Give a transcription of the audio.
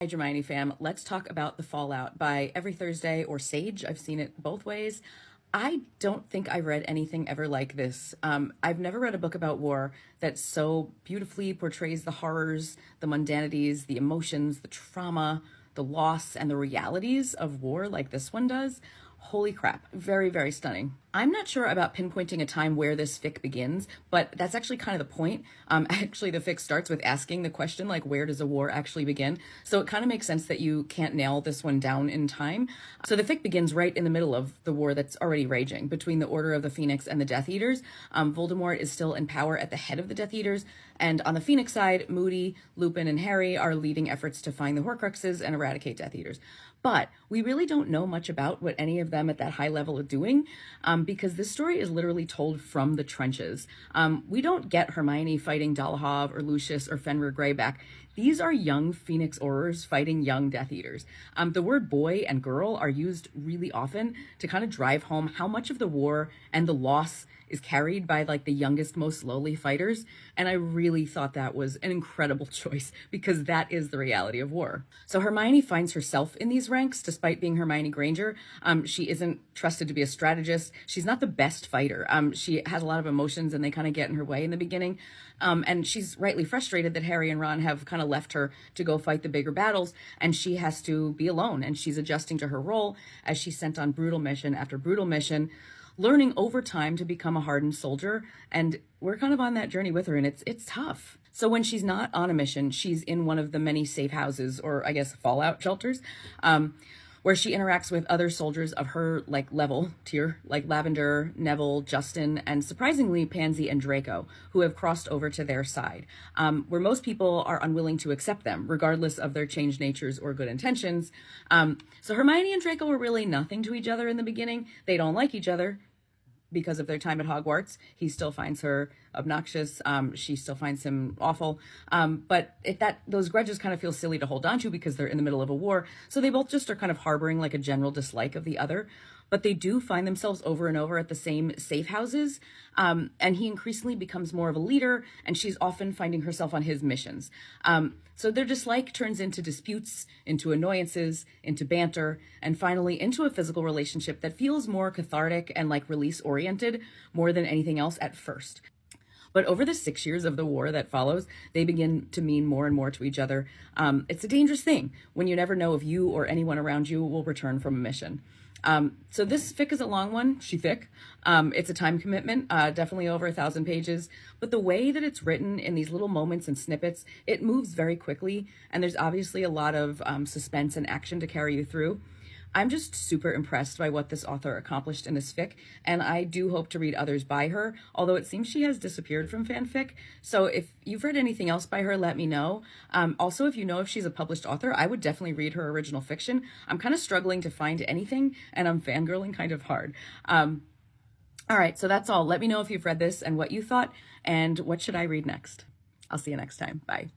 Hi, Dramione fam. Let's talk about The Fallout by Everythursday or Sage. I've seen it both ways. I don't think I've read anything ever like this. I've never read a book about war that so beautifully portrays the horrors, the mundanities, the emotions, the trauma, the loss, and the realities of war like this one does. Holy crap. Very, very stunning. I'm not sure about pinpointing a time where this fic begins, but that's actually kind of the point. Actually, the fic starts with asking the question, like, where does a war actually begin? So it kind of makes sense that you can't nail this one down in time. So the fic begins right in the middle of the war that's already raging between the Order of the Phoenix and the Death Eaters. Voldemort is still in power at the head of the Death Eaters, and on the Phoenix side, Moody, Lupin, and Harry are leading efforts to find the Horcruxes and eradicate Death Eaters. But we really don't know much about what any of them at that high level are doing, because this story is literally told from the trenches. We don't get Hermione fighting Dolohov or Lucius or Fenrir Greyback. These are young Phoenix Aurors fighting young Death Eaters. The word boy and girl are used really often to kind of drive home how much of the war and the loss is carried by like the youngest, most lowly fighters. And I really thought that was an incredible choice because that is the reality of war. So Hermione finds herself in these ranks despite being Hermione Granger. She isn't trusted to be a strategist. She's not the best fighter. She has a lot of emotions and they kind of get in her way in the beginning. And she's rightly frustrated that Harry and Ron have kind of left her to go fight the bigger battles, and she has to be alone, and she's adjusting to her role as she's sent on brutal mission after brutal mission, learning over time to become a hardened soldier. And we're kind of on that journey with her, and it's tough. So when she's not on a mission, she's in one of the many safe houses, or I guess fallout shelters, where she interacts with other soldiers of her like level tier, like Lavender, Neville, Justin, and surprisingly Pansy and Draco, who have crossed over to their side, where most people are unwilling to accept them, regardless of their changed natures or good intentions. So Hermione and Draco are really nothing to each other in the beginning. They don't like each other because of their time at Hogwarts. He still finds her obnoxious. She still finds him awful. But those grudges kind of feel silly to hold on to because they're in the middle of a war. So they both just are kind of harboring like a general dislike of the other. But they do find themselves over and over at the same safe houses. And he increasingly becomes more of a leader, and she's often finding herself on his missions. So their dislike turns into disputes, into annoyances, into banter, and finally into a physical relationship that feels more cathartic and like release oriented more than anything else at first. But over the 6 years of the war that follows, they begin to mean more and more to each other. It's a dangerous thing when you never know if you or anyone around you will return from a mission. So this fic is a long one. She thick. It's a time commitment, definitely over 1,000 pages. But the way that it's written in these little moments and snippets, it moves very quickly. And there's obviously a lot of suspense and action to carry you through. I'm just super impressed by what this author accomplished in this fic, and I do hope to read others by her, although it seems she has disappeared from fanfic. So if you've read anything else by her, let me know. Also, if you know if she's a published author, I would definitely read her original fiction. I'm kind of struggling to find anything, and I'm fangirling kind of hard. All right, so that's all. Let me know if you've read this and what you thought, and what should I read next. I'll see you next time. Bye.